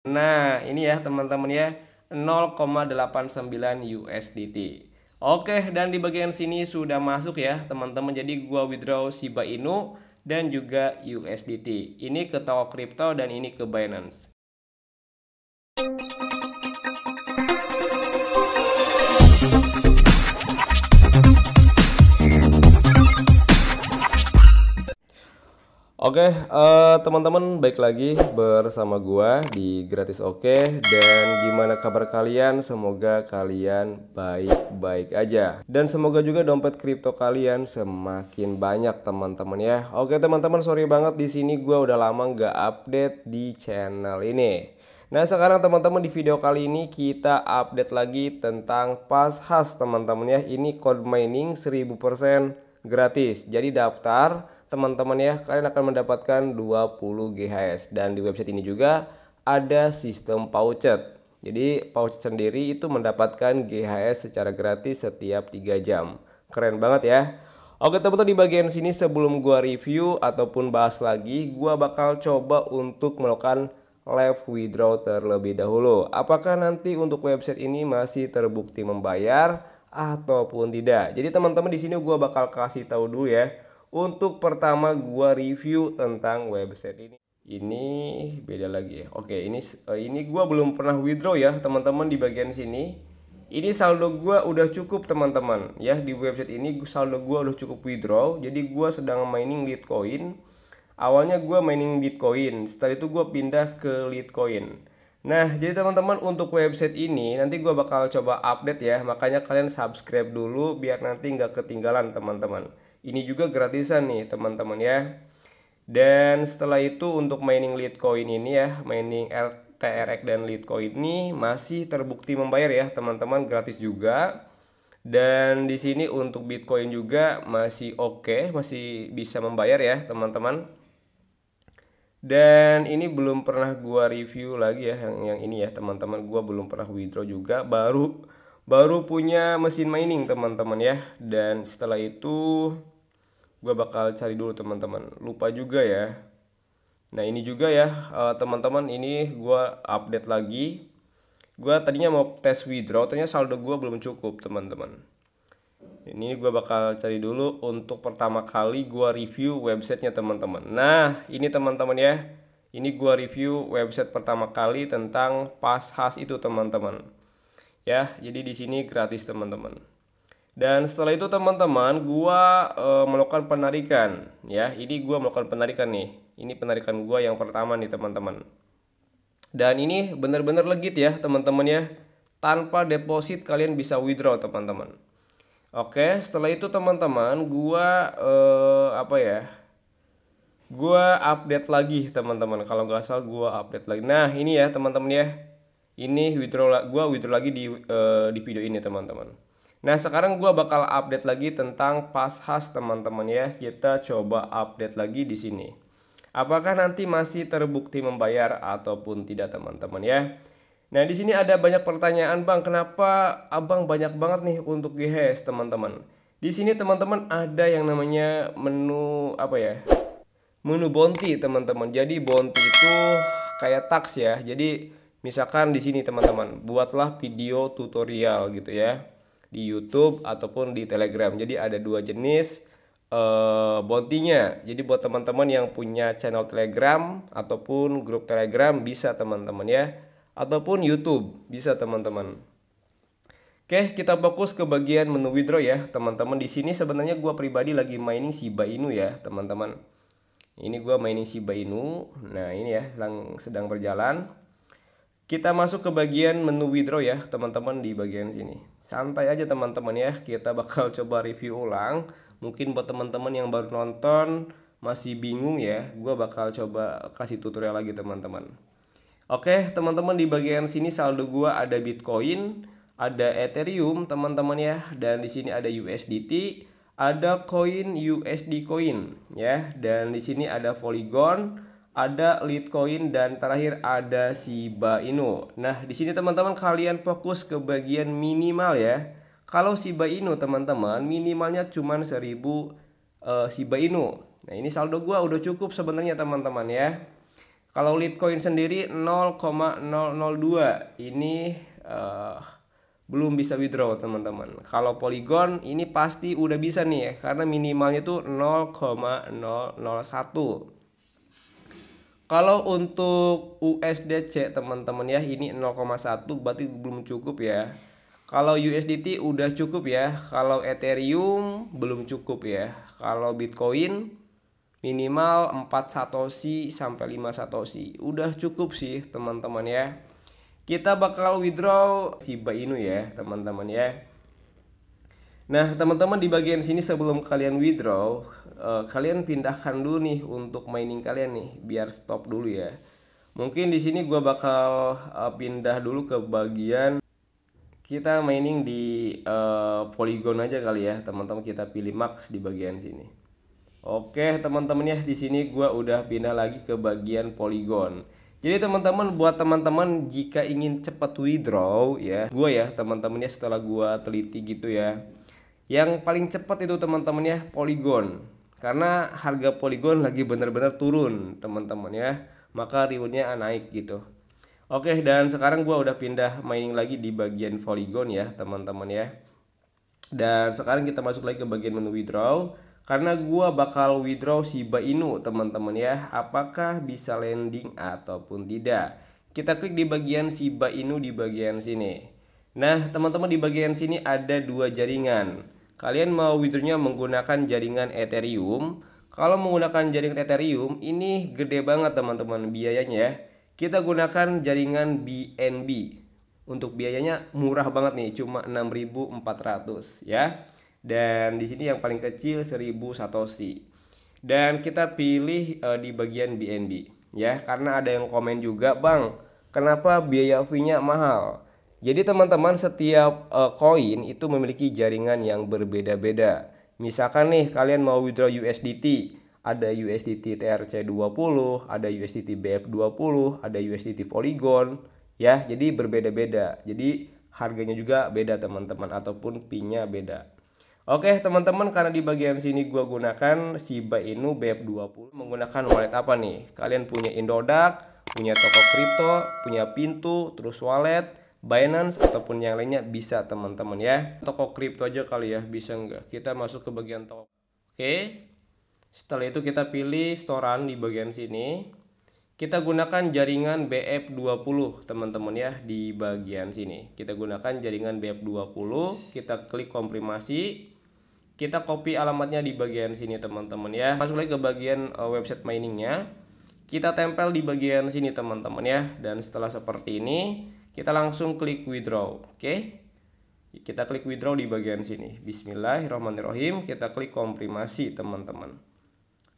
Nah, ini ya teman-teman ya, 0,89 USDT. Oke, dan di bagian sini sudah masuk ya teman-teman. Jadi gua withdraw Shiba Inu dan juga USDT. Ini ke toko kripto dan ini ke Binance. Oke, teman-teman, baik lagi bersama gua di Gratis Oke. Dan gimana kabar kalian? Semoga kalian baik-baik aja. Dan semoga juga dompet kripto kalian semakin banyak teman-teman ya. Oke teman-teman, sorry banget di sini gua udah lama nggak update di channel ini. Nah sekarang teman-teman, di video kali ini kita update lagi tentang Pas-Has teman-teman ya. Ini code mining 1000% gratis. Jadi daftar teman-teman ya, kalian akan mendapatkan 20 GHS. Dan di website ini juga ada sistem pouchet. Jadi pouchet sendiri itu mendapatkan GHS secara gratis setiap 3 jam. Keren banget ya. Oke teman-teman, di bagian sini sebelum gua review ataupun bahas lagi, gua bakal coba untuk melakukan live withdraw terlebih dahulu. Apakah nanti untuk website ini masih terbukti membayar ataupun tidak? Jadi teman-teman, di sini gua bakal kasih tahu dulu ya. Untuk pertama gua review tentang website ini. Ini beda lagi ya. Oke, ini gua belum pernah withdraw ya, teman-teman. Di bagian sini. Ini saldo gua udah cukup, teman-teman. Ya, di website ini saldo gua udah cukup withdraw. Jadi gua sedang mining Litecoin. Awalnya gua mining Bitcoin, setelah itu gua pindah ke Litecoin. Nah, jadi teman-teman, untuk website ini nanti gua bakal coba update ya. Makanya kalian subscribe dulu biar nanti nggak ketinggalan teman-teman. Ini juga gratisan nih teman-teman ya. Dan setelah itu untuk mining Litecoin ini ya, mining TRX dan Litecoin ini masih terbukti membayar ya teman-teman, gratis juga. Dan di sini untuk Bitcoin juga masih oke, masih bisa membayar ya teman-teman. Dan ini belum pernah gua review lagi ya, yang ini ya teman-teman, gua belum pernah withdraw juga, baru punya mesin mining teman-teman ya. Dan setelah itu gue bakal cari dulu teman-teman, lupa juga ya. Nah ini juga ya teman-teman, ini gue update lagi. Gue tadinya mau tes withdraw, ternyata saldo gue belum cukup teman-teman. Ini gue bakal cari dulu untuk pertama kali gue review websitenya teman-teman. Nah ini teman-teman ya, ini gue review website pertama kali tentang Pas-Has itu teman-teman. Ya, jadi di sini gratis teman-teman. Dan setelah itu teman-teman, gua melakukan penarikan ya. Ini gua melakukan penarikan nih. Ini penarikan gua yang pertama nih teman-teman. Dan ini benar-benar legit ya teman-teman ya. Tanpa deposit kalian bisa withdraw teman-teman. Oke, setelah itu teman-teman, gua apa ya? Gua update lagi teman-teman. Kalau nggak salah gua update lagi. Nah, ini ya teman-teman ya. Ini gua withdraw lagi di video ini teman-teman. Nah sekarang gua bakal update lagi tentang Pas-Has teman-teman ya. Kita coba update lagi di sini. Apakah nanti masih terbukti membayar ataupun tidak teman-teman ya. Nah di sini ada banyak pertanyaan, Bang. Kenapa Abang banyak banget nih untuk GHS teman-teman? Di sini teman-teman ada yang namanya menu apa ya? Menu bounty teman-teman. Jadi bounty itu kayak tax ya. Jadi misalkan di sini teman-teman, buatlah video tutorial gitu ya di YouTube ataupun di Telegram. Jadi ada dua jenis bounty-nya. Jadi buat teman-teman yang punya channel Telegram ataupun grup Telegram bisa teman-teman ya. Ataupun YouTube bisa teman-teman. Oke, kita fokus ke bagian menu withdraw ya, teman-teman. Di sini sebenarnya gua pribadi lagi mining Shiba Inu ya, teman-teman. Ini gua mining Shiba Inu. Nah, ini ya sedang berjalan. Kita masuk ke bagian menu withdraw ya teman-teman, di bagian sini. Santai aja teman-teman ya, kita bakal coba review ulang. Mungkin buat teman-teman yang baru nonton masih bingung ya, gua bakal coba kasih tutorial lagi teman-teman. Oke teman-teman, di bagian sini saldo gua ada Bitcoin, ada Ethereum teman-teman ya, dan di sini ada USDT, ada koin USD coin ya, dan di sini ada Polygon, ada Litecoin, dan terakhir ada Shiba Inu. Nah di sini teman-teman kalian fokus ke bagian minimal ya. Kalau Shiba Inu teman-teman minimalnya cuman 1000 Shiba Inu. Nah ini saldo gua udah cukup sebenarnya teman-teman ya. Kalau Litecoin sendiri 0,002 ini belum bisa withdraw teman-teman. Kalau Polygon ini pasti udah bisa nih ya, karena minimalnya tuh 0,001. Kalau untuk USDC teman-teman ya, ini 0,1 berarti belum cukup ya. Kalau USDT udah cukup ya. Kalau Ethereum belum cukup ya. Kalau Bitcoin minimal 4 satoshi sampai 5 satoshi. Udah cukup sih teman-teman ya. Kita bakal withdraw Shiba Inu ya teman-teman ya. Nah, teman-teman di bagian sini sebelum kalian withdraw, kalian pindahkan dulu nih untuk mining kalian nih, biar stop dulu ya. Mungkin di sini gua bakal pindah dulu ke bagian kita mining di Polygon aja kali ya, teman-teman. Kita pilih max di bagian sini. Oke, teman-teman ya, di sini gua udah pindah lagi ke bagian Polygon. Jadi teman-teman, buat teman-teman jika ingin cepat withdraw ya, gua ya teman-teman ya, setelah gua teliti gitu ya, yang paling cepat itu teman-teman ya Polygon. Karena harga Polygon lagi benar-benar turun teman-teman ya. Maka rewardnya naik gitu. Oke, dan sekarang gua udah pindah mining lagi di bagian Polygon ya teman-teman ya. Dan sekarang kita masuk lagi ke bagian menu withdraw. Karena gua bakal withdraw Shiba Inu teman-teman ya. Apakah bisa landing ataupun tidak. Kita klik di bagian Shiba Inu di bagian sini. Nah teman-teman, di bagian sini ada dua jaringan. Kalian mau withdrawnya menggunakan jaringan Ethereum. Kalau menggunakan jaringan Ethereum ini gede banget teman-teman biayanya ya. Kita gunakan jaringan BNB. Untuk biayanya murah banget nih, cuma 6.400 ya. Dan di sini yang paling kecil 1000 satoshi. Dan kita pilih di bagian BNB ya, karena ada yang komen juga, "Bang, kenapa biaya fee-nya mahal?" Jadi teman-teman, setiap koin itu memiliki jaringan yang berbeda-beda. Misalkan nih kalian mau withdraw USDT, ada USDT TRC20, ada USDT BF20, ada USDT Polygon ya. Jadi berbeda-beda. Jadi harganya juga beda teman-teman, ataupun fee-nya beda. Oke teman-teman, karena di bagian sini gua gunakan Shiba Inu BF20 menggunakan wallet apa nih? Kalian punya Indodax, punya toko kripto, punya Pintu, terus wallet, Binance ataupun yang lainnya bisa teman-teman ya. Toko kripto aja kali ya, bisa nggak? Kita masuk ke bagian toko. Oke. Setelah itu kita pilih storan di bagian sini. Kita gunakan jaringan BF20 teman-teman ya, di bagian sini. Kita gunakan jaringan BF20, kita klik konfirmasi. Kita copy alamatnya di bagian sini teman-teman ya. Masuk lagi ke bagian website miningnya. Kita tempel di bagian sini teman-teman ya. Dan setelah seperti ini, kita langsung klik withdraw. Oke. Kita klik withdraw di bagian sini. Bismillahirrahmanirrahim. Kita klik konfirmasi teman-teman.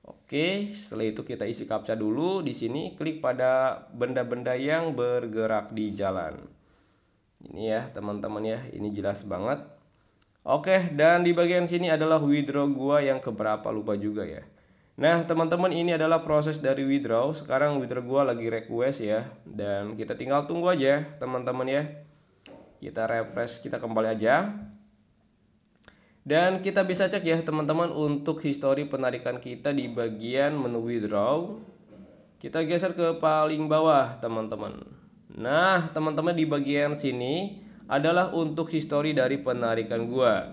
Oke, setelah itu kita isi captcha dulu. Di sini klik pada benda-benda yang bergerak di jalan. Ini ya teman-teman ya, ini jelas banget. Oke, dan di bagian sini adalah withdraw gua yang keberapa lupa juga ya. Nah teman-teman, ini adalah proses dari withdraw. Sekarang withdraw gua lagi request ya, dan kita tinggal tunggu aja teman-teman ya. Kita refresh, kita kembali aja. Dan kita bisa cek ya teman-teman untuk histori penarikan kita di bagian menu withdraw. Kita geser ke paling bawah teman-teman. Nah teman-teman, di bagian sini adalah untuk histori dari penarikan gua.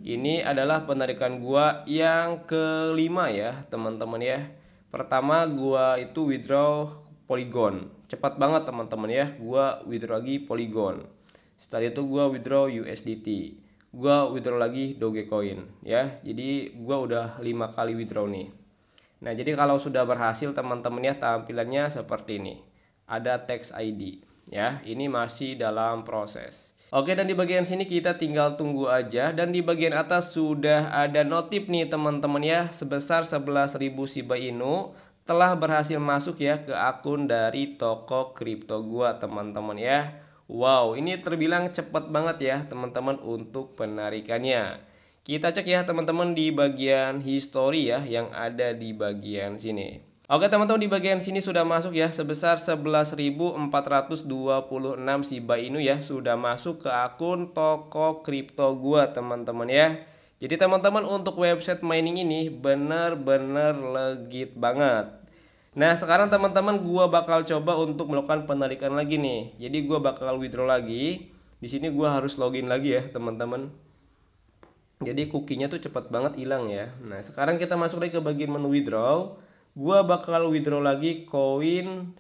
Ini adalah penarikan gua yang kelima ya teman-teman ya. Pertama gua itu withdraw Polygon. Cepat banget teman-teman ya. Gua withdraw lagi Polygon. Setelah itu gua withdraw USDT. Gua withdraw lagi Dogecoin ya. Jadi gua udah 5 kali withdraw nih. Nah, jadi kalau sudah berhasil teman-teman ya, tampilannya seperti ini. Ada tax ID ya. Ini masih dalam proses. Oke, dan di bagian sini kita tinggal tunggu aja. Dan di bagian atas sudah ada notif nih teman-teman ya, sebesar 11.000 Shiba Inu telah berhasil masuk ya ke akun dari toko kripto gua teman-teman ya. Wow, ini terbilang cepat banget ya teman-teman untuk penarikannya. Kita cek ya teman-teman di bagian history ya, yang ada di bagian sini. Oke teman-teman, di bagian sini sudah masuk ya sebesar 11.426 Shiba Inu ya, sudah masuk ke akun toko kripto gua teman-teman ya. Jadi teman-teman, untuk website mining ini bener-bener legit banget. Nah, sekarang teman-teman gua bakal coba untuk melakukan penarikan lagi nih. Jadi gua bakal withdraw lagi. Di sini gua harus login lagi ya, teman-teman. Jadi cookie-nya tuh cepet banget hilang ya. Nah, sekarang kita masuk lagi ke bagian menu withdraw. Gua bakal withdraw lagi koin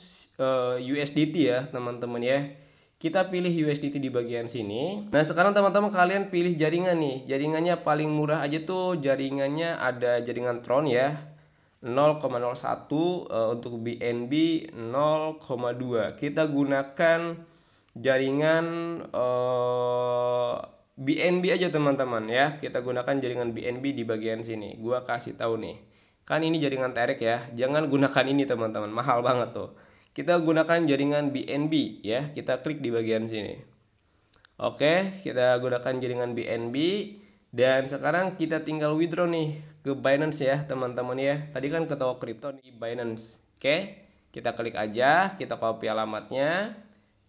USDT ya, teman-teman ya. Kita pilih USDT di bagian sini. Nah, sekarang teman-teman kalian pilih jaringan nih. Jaringannya paling murah aja tuh, jaringannya ada jaringan Tron ya. 0,01 untuk BNB 0,2. Kita gunakan jaringan BNB aja teman-teman ya. Kita gunakan jaringan BNB di bagian sini. Gua kasih tahu nih. Kan ini jaringan Terek ya. Jangan gunakan ini teman-teman, mahal banget tuh. Kita gunakan jaringan BNB ya. Kita klik di bagian sini. Oke, kita gunakan jaringan BNB. Dan sekarang kita tinggal withdraw nih ke Binance ya teman-teman ya. Tadi kan ke toko kripto di Binance. Oke, kita klik aja, kita copy alamatnya.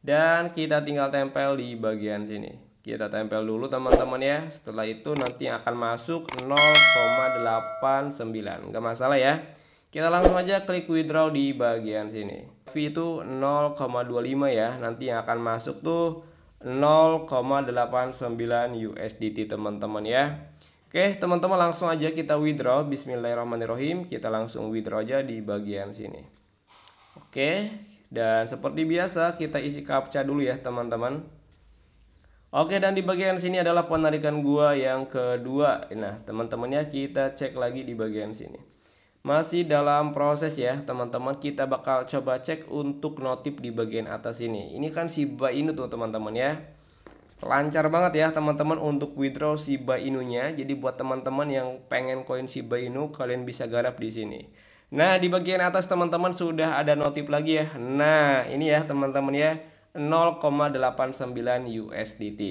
Dan kita tinggal tempel di bagian sini. Kita tempel dulu teman-teman ya. Setelah itu nanti akan masuk 0,89. Gak masalah ya. Kita langsung aja klik withdraw di bagian sini. Fee itu 0,25 ya. Nanti yang akan masuk tuh 0,89 USDT teman-teman ya. Oke teman-teman, langsung aja kita withdraw. Bismillahirrahmanirrahim. Kita langsung withdraw aja di bagian sini. Oke, dan seperti biasa kita isi captcha dulu ya teman-teman. Oke, dan di bagian sini adalah penarikan gua yang kedua. Nah teman-teman ya, kita cek lagi di bagian sini. Masih dalam proses ya teman-teman. Kita bakal coba cek untuk notif di bagian atas ini. Ini kan Shiba Inu tuh teman-teman ya. Lancar banget ya teman-teman untuk withdraw Shiba Inu-nya. Jadi buat teman-teman yang pengen koin Shiba Inu, kalian bisa garap di sini. Nah, di bagian atas teman-teman sudah ada notif lagi ya. Nah, ini ya teman-teman ya, 0,89 USDT.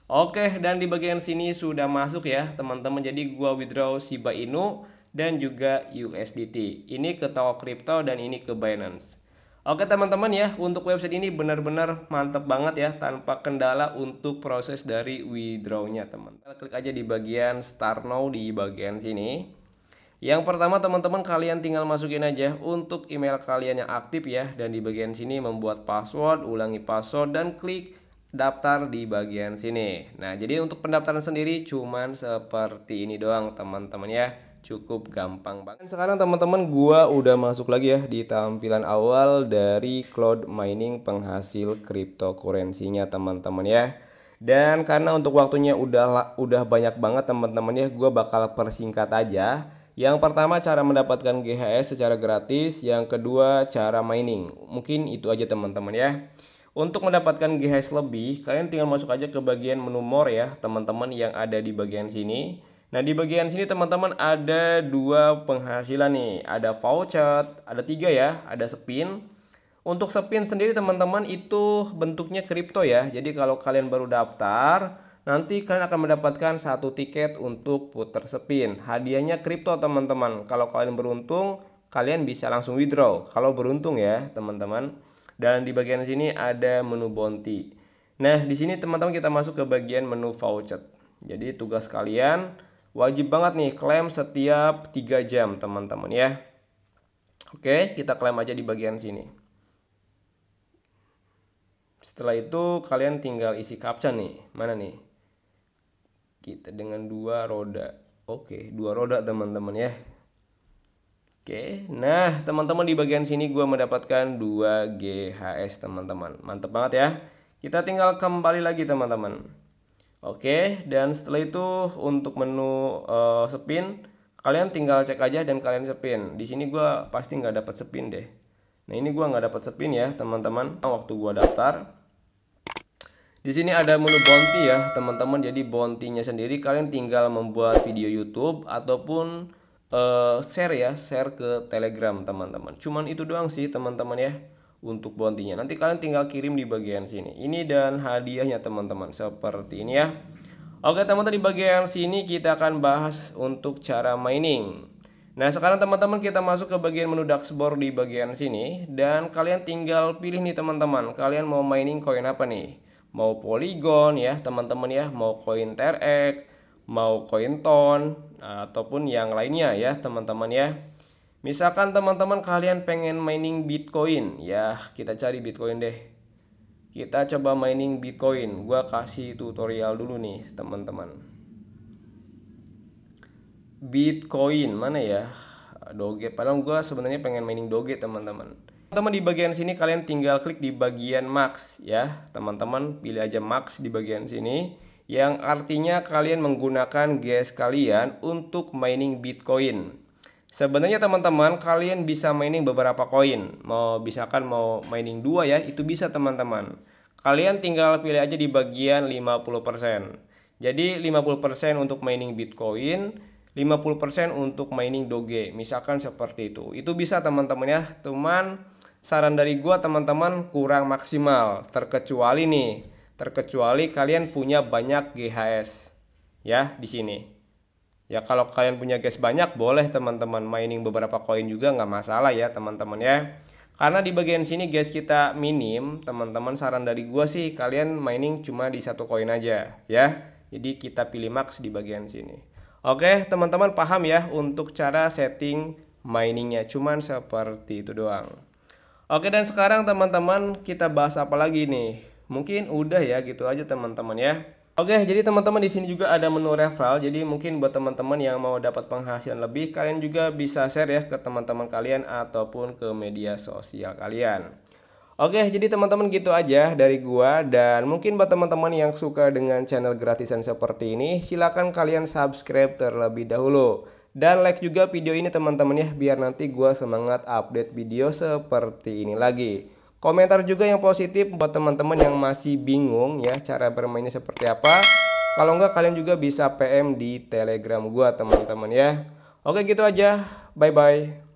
Oke, dan di bagian sini sudah masuk ya teman-teman. Jadi gua withdraw Shiba Inu dan juga USDT. Ini ke toko kripto dan ini ke Binance. Oke teman-teman ya, untuk website ini benar-benar mantap banget ya, tanpa kendala untuk proses dari withdraw-nya teman. Klik aja di bagian Start Now di bagian sini. Yang pertama teman-teman, kalian tinggal masukin aja untuk email kalian yang aktif ya, dan di bagian sini membuat password, ulangi password dan klik daftar di bagian sini. Nah, jadi untuk pendaftaran sendiri cuman seperti ini doang teman-teman ya. Cukup gampang banget. Sekarang teman-teman gua udah masuk lagi ya di tampilan awal dari cloud mining penghasil cryptocurrency-nya teman-teman ya. Dan karena untuk waktunya udah banyak banget teman-teman ya, gua bakal persingkat aja. Yang pertama cara mendapatkan GHS secara gratis, yang kedua cara mining. Mungkin itu aja teman-teman ya. Untuk mendapatkan GHS lebih, kalian tinggal masuk aja ke bagian menu more ya teman-teman yang ada di bagian sini. Nah, di bagian sini teman-teman ada dua penghasilan nih. Ada voucher, ada 3 ya, ada spin. Untuk spin sendiri teman-teman itu bentuknya kripto ya. Jadi kalau kalian baru daftar, nanti kalian akan mendapatkan 1 tiket untuk putar spin. Hadiahnya kripto teman-teman. Kalau kalian beruntung, kalian bisa langsung withdraw. Kalau beruntung ya teman-teman. Dan di bagian sini ada menu bounty. Nah, di sini teman-teman kita masuk ke bagian menu voucher. Jadi tugas kalian wajib banget nih klaim setiap 3 jam teman-teman ya. Oke, kita klaim aja di bagian sini. Setelah itu kalian tinggal isi captcha nih. Mana nih? Kita dengan 2 roda. Oke, 2 roda teman-teman ya. Oke, nah teman-teman di bagian sini gue mendapatkan 2 GHS teman-teman. Mantap banget ya. Kita tinggal kembali lagi teman-teman. Oke, dan setelah itu untuk menu spin, kalian tinggal cek aja dan kalian spin. Di sini gue pasti nggak dapat spin deh. Nah ini gue nggak dapat spin ya teman-teman. Waktu gue daftar, di sini ada menu bounty ya teman-teman. Jadi bounty-nya sendiri kalian tinggal membuat video YouTube ataupun share ya, share ke Telegram teman-teman. Cuman itu doang sih teman-teman ya. Untuk bounty-nya nanti kalian tinggal kirim di bagian sini. Ini dan hadiahnya teman-teman seperti ini ya. Oke teman-teman, di bagian sini kita akan bahas untuk cara mining. Nah sekarang teman-teman kita masuk ke bagian menu dashboard di bagian sini. Dan kalian tinggal pilih nih teman-teman, kalian mau mining koin apa nih. Mau Polygon ya teman-teman ya, mau koin Terek, mau koin Ton, ataupun yang lainnya ya teman-teman ya. Misalkan teman-teman kalian pengen mining Bitcoin, ya kita cari Bitcoin deh. Kita coba mining Bitcoin. Gua kasih tutorial dulu nih teman-teman. Bitcoin mana ya? Doge. Padahal gua sebenarnya pengen mining Doge teman-teman. Teman-teman di bagian sini kalian tinggal klik di bagian max ya. Teman-teman pilih aja max di bagian sini, yang artinya kalian menggunakan gas kalian untuk mining Bitcoin. Sebenarnya teman-teman kalian bisa mining beberapa koin. Misalkan mau mining 2 ya, itu bisa teman-teman. Kalian tinggal pilih aja di bagian 50%. Jadi 50% untuk mining Bitcoin, 50% untuk mining Doge. Misalkan seperti itu. Itu bisa teman-teman ya. Cuman saran dari gua teman-teman kurang maksimal. Terkecuali kalian punya banyak GHS ya di sini. Ya kalau kalian punya gas banyak boleh teman-teman mining beberapa koin juga nggak masalah ya teman-teman ya. Karena di bagian sini gas kita minim, teman-teman saran dari gua sih kalian mining cuma di satu koin aja ya. Jadi kita pilih max di bagian sini. Oke teman-teman paham ya untuk cara setting miningnya, cuman seperti itu doang. Oke dan sekarang teman-teman kita bahas apa lagi nih? Mungkin udah ya gitu aja teman-teman ya. Oke, jadi teman-teman di sini juga ada menu referral. Jadi mungkin buat teman-teman yang mau dapat penghasilan lebih, kalian juga bisa share ya ke teman-teman kalian ataupun ke media sosial kalian. Oke, jadi teman-teman gitu aja dari gua, dan mungkin buat teman-teman yang suka dengan channel gratisan seperti ini, silakan kalian subscribe terlebih dahulu. Dan like juga video ini teman-teman ya, biar nanti gua semangat update video seperti ini lagi. Komentar juga yang positif buat teman-teman yang masih bingung ya cara bermainnya seperti apa. Kalau enggak kalian juga bisa PM di Telegram gua teman-teman ya. Oke gitu aja. Bye bye.